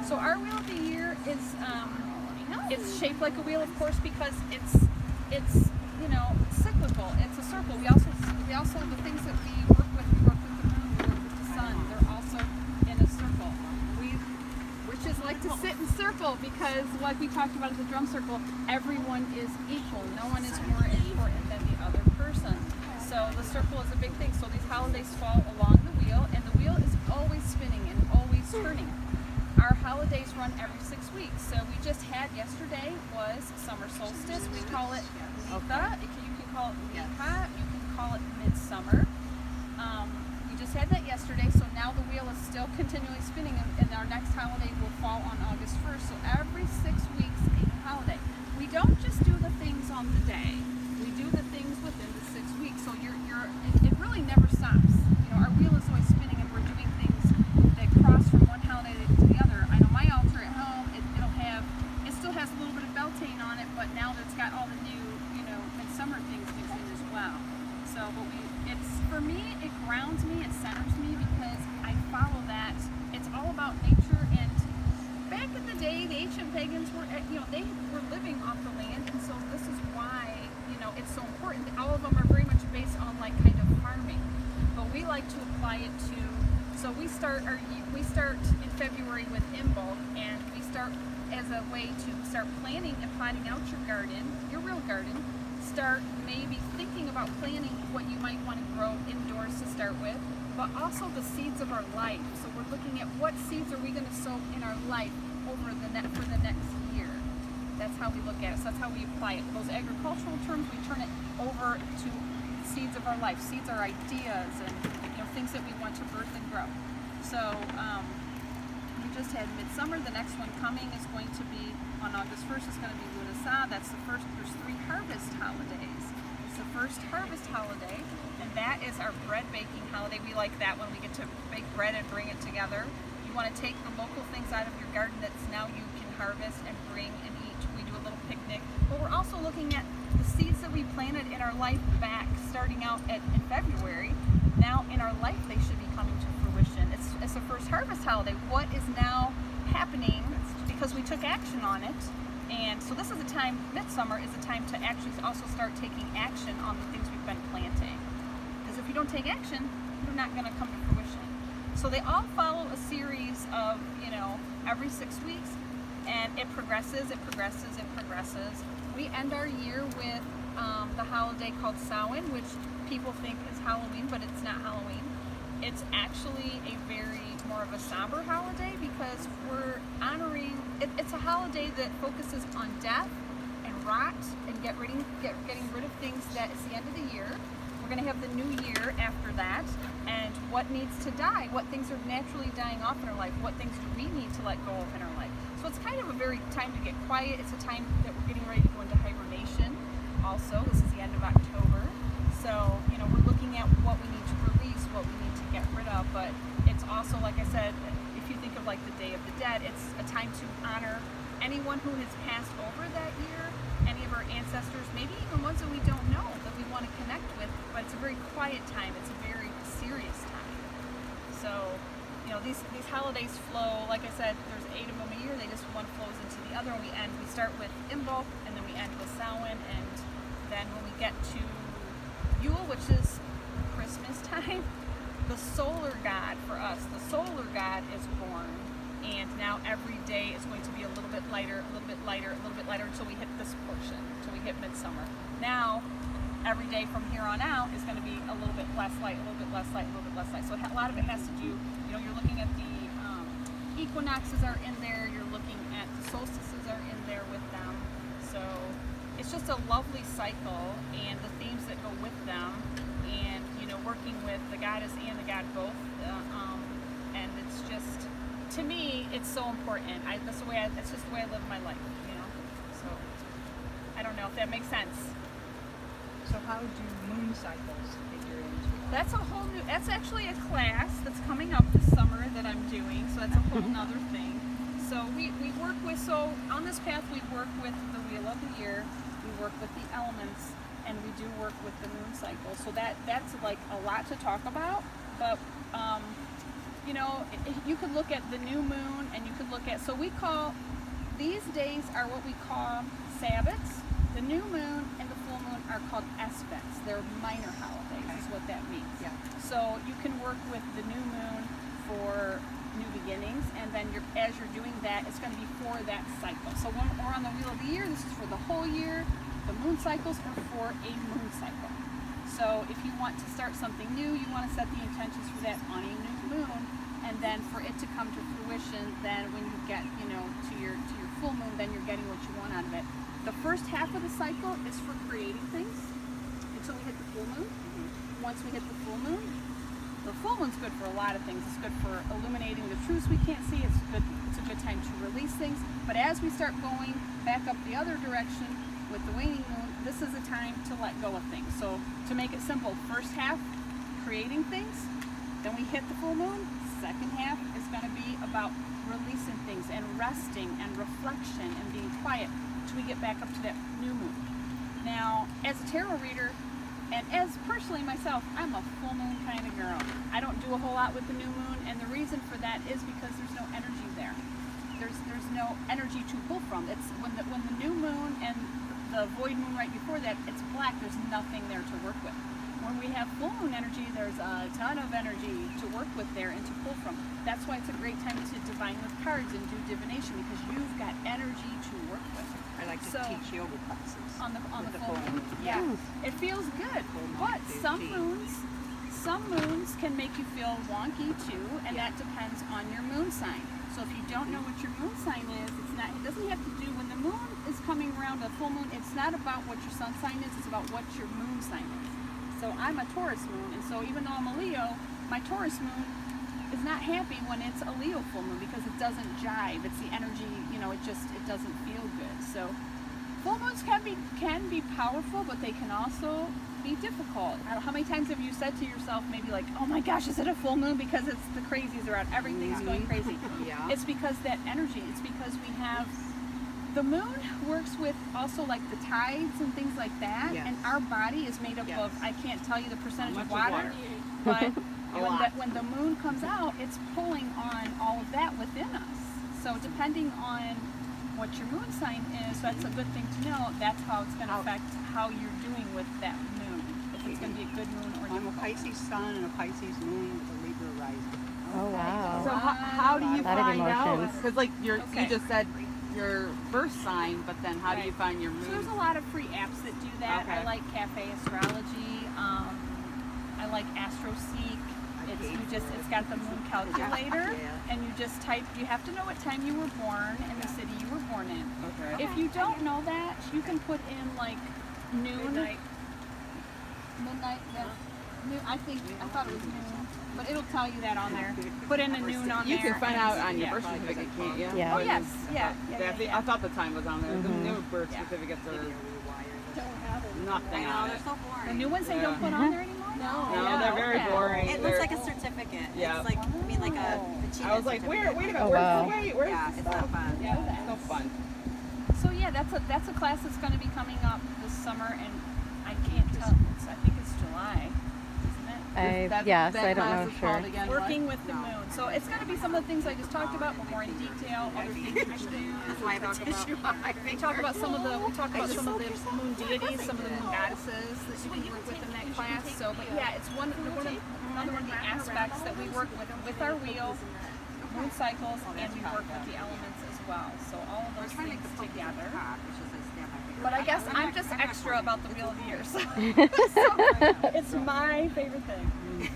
So our wheel of the year is it's shaped like a wheel, of course, because it's cyclical. It's a circle. We also the things that we work with the moon, we work with the sun. They're also in a circle. Witches like to sit in circle because, like we talked about at the drum circle, everyone is equal. No one is more important than the other person. So the circle is a big thing. So these holidays fall along the wheel, and the wheel is always spinning and always turning. Our holidays run every 6 weeks. So we just had yesterday was summer solstice. We call it Litha. You can call it Litha. You can call it midsummer. We just had that yesterday. So now the wheel is still continually spinning, and our next holiday will fall on August 1st. So every 6 weeks a new holiday. We don't just do the things on the day. We do the things within the 6 weeks. So it really never stops. Our wheel is always spinning, and we're doing things that cross from one holiday to the other. I know my altar at home, it still has a little bit of Beltane on it, but now it's got all the new, midsummer things mixed in as well. So, for me, it grounds me, it centers me, because I follow that. It's all about nature, and back in the day, the ancient pagans were, they were living off the land, and so this is why, it's so important. All of them are very much based on kind of farming, but we like to apply it to. So we start in February with Imbolc, and we start as a way to start planning and plotting out your garden, your real garden. Start maybe thinking about planning what you might want to grow indoors to start with, but also the seeds of our life. So we're looking at what seeds are we going to sow in our life for the next year. That's how we look at it. So that's how we apply it. Those agricultural terms, we turn it over to seeds of our life. Seeds are ideas and things that we want to birth and grow. So we just had midsummer. The next one coming is going to be on August 1st. It's going to be Lunasa. That's the first. There's 3 harvest holidays. It's the first harvest holiday, and that is our bread baking holiday. We like that when we get to bake bread and bring it together. You want to take the local things out of your garden that's now you can harvest and bring and eat. We do a little picnic, but we're also looking at the seeds that we planted in our life back starting out in February. Now in our life they should be coming to fruition. It's the first harvest holiday. What is now happening because we took action on it? And so this is a time, midsummer is a time to actually also start taking action on the things we've been planting. Because if you don't take action, they're not going to come to fruition. So they all follow a series of, every 6 weeks, and it progresses, it progresses, it progresses. We end our year with the holiday called Samhain, which people think is Halloween, but it's not Halloween. It's actually more of a somber holiday because we're honoring, it's a holiday that focuses on death and rot and getting rid of things that is the end of the year. We're going to have the new year after that, and what needs to die, what things are naturally dying off in our life, what things do we need to let go of in our life. So it's kind of a very time to get quiet. It's a time that we're getting ready to go into hibernation. Also, this is the end of October, so we're looking at what we need to release, what we need to get rid of. But it's also, like I said, if you think of like the Day of the Dead, it's a time to honor anyone who has passed over that year, any of our ancestors, maybe even ones that we don't know that we want to connect with. But it's a very quiet time. It's a very serious time. So these holidays flow. Like I said, there's 8 of them a year. They just one flows into the other. We start with Imbolc, and then we end with Samhain, and then when we get to Yule, which is Christmas time, the solar god for us, the solar god is born, and now every day is going to be a little bit lighter, a little bit lighter, a little bit lighter until we hit this portion, until we hit midsummer. Now, every day from here on out is going to be a little bit less light, a little bit less light, a little bit less light. So a lot of it has to do, you're looking at the equinoxes are in there, you're looking at the solstices are in there with them. So it's just a lovely cycle, and the themes that go with them, and working with the goddess and the god both, and it's just, to me, it's so important. It's just the way I live my life, So I don't know if that makes sense. So how do moon cycles figure into it? That's actually a class that's coming up this summer that I'm doing, so that's a whole nother thing. So we work with, on this path we work with the wheel of the year, we work with the elements, and we do work with the moon cycle. So that's like a lot to talk about, but you know, you could look at the new moon, and you could look at, so we call, these days are what we call Sabbats. The new moon and the full moon are called Esbats. They're minor holidays, is what that means. Yeah. So you can work with the new moon for new beginnings, and then as you're doing that, it's going to be for that cycle. So when we're on the wheel of the year, this is for the whole year. The moon cycles are for a moon cycle. So if you want to start something new, you want to set the intentions for that on a new moon, and then for it to come to fruition, then when you get, you know, to your full moon, then you're getting what you want out of it. The first half of the cycle is for creating things until we hit the full moon. Once we hit the full moon's good for a lot of things. It's good for illuminating the truths we can't see. It's a good time to release things. But as we start going back up the other direction with the waning moon, this is a time to let go of things. So to make it simple, first half, creating things. Then we hit the full moon. Second half is going to be about releasing things and resting and reflection and being quiet until we get back up to that new moon. Now, as a tarot reader, and as personally myself, I'm a full moon kind of girl. I don't do a whole lot with the new moon, and the reason for that is because there's no energy there. There's no energy to pull from. It's when the new moon and the void moon right before that, it's black. There's nothing there to work with. When we have full moon energy, there's a ton of energy to work with there and to pull from. That's why it's a great time to divine with cards and do divination, because you've got energy to work with. I like to teach yoga classes. On the full moon. Yeah. It feels good. But some moons can make you feel wonky too, and that depends on your moon sign. So if you don't know what your moon sign is, it doesn't have to do when the moon is coming around a full moon. It's not about what your sun sign is, it's about what your moon sign is. So I'm a Taurus moon, and so even though I'm a Leo, my Taurus moon is not happy when it's a Leo full moon because it doesn't jive. It's the energy, you know, it doesn't feel good. So full moons can be powerful, but they can also be difficult. How many times have you said to yourself, maybe like, oh my gosh, is it a full moon? Because it's the crazies are out, everything's going crazy. Yeah. It's because that energy, it's because we have, the moon works with also like the tides and things like that, Yes. and our body is made up of, I can't tell you the percentage of much water, of but lot. when the moon comes out, it's pulling on all of that within us. So depending on what your moon sign is, so that's a good thing to know. That's how it's going to affect how you're doing with that moon. If it's going to be a good moon or I'm a difficult. Pisces sun and a Pisces moon with a Libra rising. Oh wow. So how do you Lot of find out? emotions. Because like you Okay. just said your birth sign, but then how do you Right. find your So there's moon? a lot of free apps that do that. Okay. I like Cafe Astrology. I like AstroSeek. It's got the moon calculator, Yeah. and you just type. You have to know what time you were born and the city you were born in. Okay. If you don't know that, you can put in like noon. Midnight, yeah. Noon, I thought it was noon, but it'll tell you that on there. Put in a noon on You there. can find and out it's- on your yeah. birth certificate, can't you? Yeah. Oh yes, yeah. I thought the time was on there. The new birth Yeah. certificates are Don't nothing I know, on they're it. so The boring. new ones they don't put on there anymore? No. No, they're very okay. boring. It looks like a certificate. Yeah. It's like, I mean, like a achievement I was like, wait a certificate. minute, Oh, where's wow. the where's Yeah, the it's stuff? not fun. Yeah. So fun. So yeah, that's a class that's going to be coming up this summer, and I can't tell. I think it's July, isn't it? Yes, that I don't class know is sure. called again, what? Working with the moon. So it's going to be some of the things I just talked about, but more in detail. Other things we can do. That's why I have a tissue on my We talk about some of the moon deities, some of the moon goddesses that you can work with in that class. So, but yeah, it's another one of the aspects that we work with our wheel, moon cycles, and we work with the elements as well. So all of those things together. But I guess I'm just extra about the wheel of the year. So it's my favorite thing.